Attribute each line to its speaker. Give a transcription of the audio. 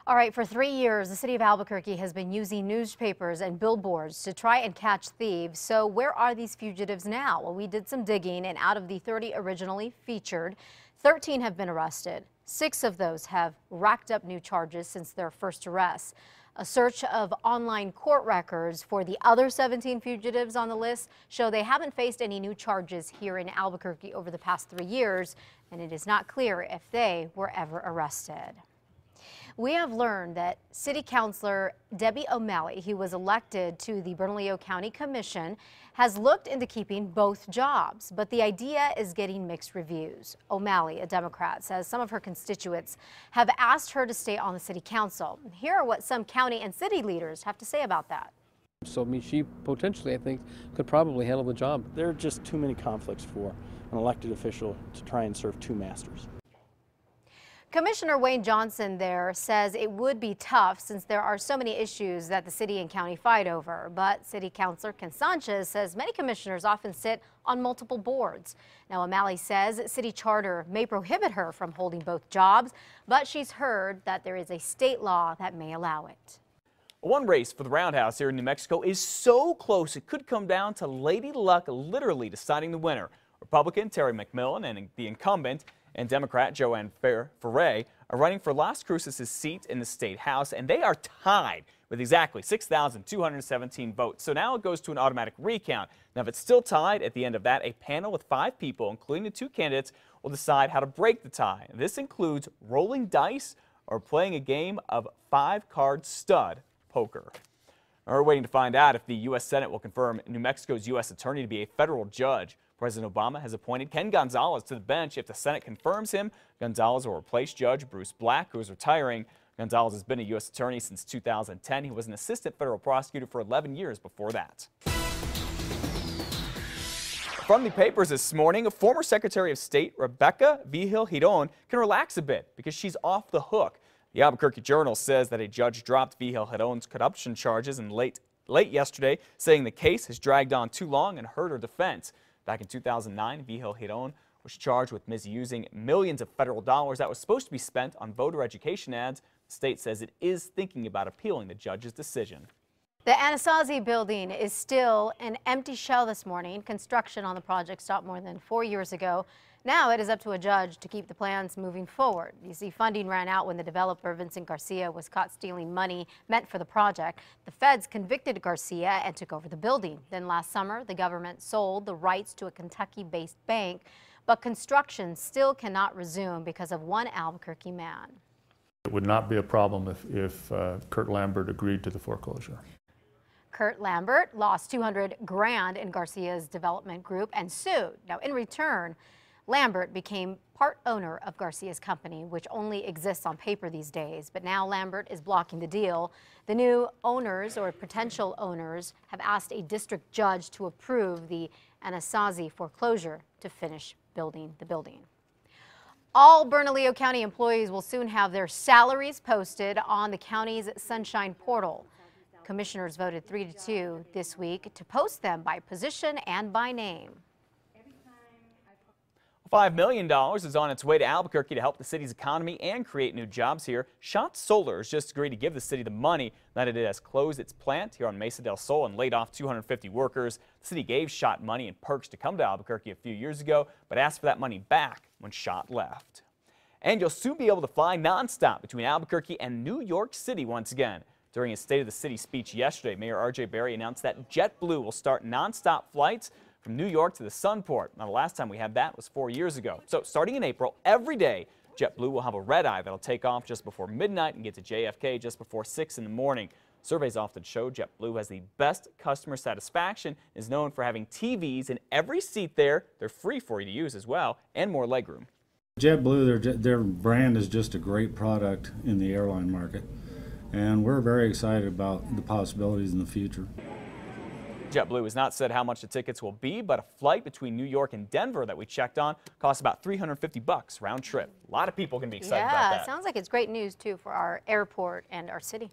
Speaker 1: All right, for 3 years, the city of Albuquerque has been using newspapers and billboards to try and catch thieves. So where are these fugitives now? Well, we did some digging, and out of the 30 originally featured, 13 have been arrested. 6 of those have racked up new charges since their first arrest. A search of online court records for the other 17 fugitives on the list show they haven't faced any new charges here in Albuquerque over the past 3 years, and it is not clear if they were ever arrested. We have learned that City Councilor Debbie O'Malley, who was elected to the Bernalillo County Commission, has looked into keeping both jobs, but the idea is getting mixed reviews. O'Malley, a Democrat, says some of her constituents have asked her to stay on the City Council. Here are what some county and city leaders have to say about that.
Speaker 2: So, she potentially, I think, could probably handle the job.
Speaker 3: There are just too many conflicts for an elected official to try and serve two masters.
Speaker 1: Commissioner Wayne Johnson there says it would be tough since there are so many issues that the city and county fight over. But City Councilor Ken Sanchez says many commissioners often sit on multiple boards. Now, O'Malley says city charter may prohibit her from holding both jobs, but she's heard that there is a state law that may allow it.
Speaker 4: One race for the Roundhouse here in New Mexico is so close it could come down to Lady Luck literally deciding the winner. Republican Terry McMillan and the incumbent and Democrat Joanne Ferre are running for Las Cruces' seat in the state house, and they are tied with exactly 6,217 votes. So now it goes to an automatic recount. Now, if it's still tied at the end of that, a panel with 5 people, including the 2 candidates, will decide how to break the tie. This includes rolling dice or playing a game of 5-card stud poker. We're waiting to find out if the U.S. Senate will confirm New Mexico's U.S. attorney to be a federal judge. President Obama has appointed Ken Gonzalez to the bench. If the Senate confirms him, Gonzalez will replace Judge Bruce Black, who is retiring. Gonzalez has been a U.S. attorney since 2010. He was an assistant federal prosecutor for 11 years before that. From the papers this morning, former Secretary of State Rebecca Vigil-Giron can relax a bit because she's off the hook. The Albuquerque Journal says that a judge dropped Vigil-Giron's corruption charges in late yesterday, saying the case has dragged on too long and hurt her defense. Back in 2009, Vigil-Giron was charged with misusing millions of federal dollars that was supposed to be spent on voter education ads. The state says it is thinking about appealing the judge's decision.
Speaker 1: The Anasazi building is still an empty shell this morning. Construction on the project stopped more than 4 years ago. Now it is up to a judge to keep the plans moving forward. You see, funding ran out when the developer Vincent Garcia was caught stealing money meant for the project. The feds convicted Garcia and took over the building. Then last summer, the government sold the rights to a Kentucky-based bank, but construction still cannot resume because of one Albuquerque man.
Speaker 5: It would not be a problem if Kurt Lambert agreed to the foreclosure.
Speaker 1: Kurt Lambert lost $200,000 in Garcia's development group and sued. Now, in return, Lambert became part owner of Garcia's company, which only exists on paper these days. But now Lambert is blocking the deal. The new owners or potential owners have asked a district judge to approve the Anasazi foreclosure to finish building the building. All Bernalillo County employees will soon have their salaries posted on the county's Sunshine portal. Commissioners voted 3-2 this week to post them by position and by name.
Speaker 4: $5 million is on its way to Albuquerque to help the city's economy and create new jobs here. Schott Solar has just agreed to give the city the money that it has closed its plant here on Mesa del Sol and laid off 250 workers. The city gave Schott money and perks to come to Albuquerque a few years ago, but asked for that money back when Schott left. And you'll soon be able to fly nonstop between Albuquerque and New York City once again. During his State of the City speech yesterday, Mayor R.J. Berry announced that JetBlue will start nonstop flights from New York to the Sunport. Now, the last time we had that was 4 years ago. So starting in April, every day, JetBlue will have a red eye that'll take off just before midnight and get to JFK just before 6 in the morning. Surveys often show JetBlue has the best customer satisfaction, is known for having TVs in every seat there. They're free for you to use as well, and more legroom.
Speaker 6: JetBlue, their brand is just a great product in the airline market, and we're very excited about the possibilities in the future.
Speaker 4: JetBlue has not said how much the tickets will be, but a flight between New York and Denver that we checked on costs about $350 round trip. A lot of people can be excited about that.
Speaker 1: Yeah, it sounds like it's great news, too, for our airport and our city.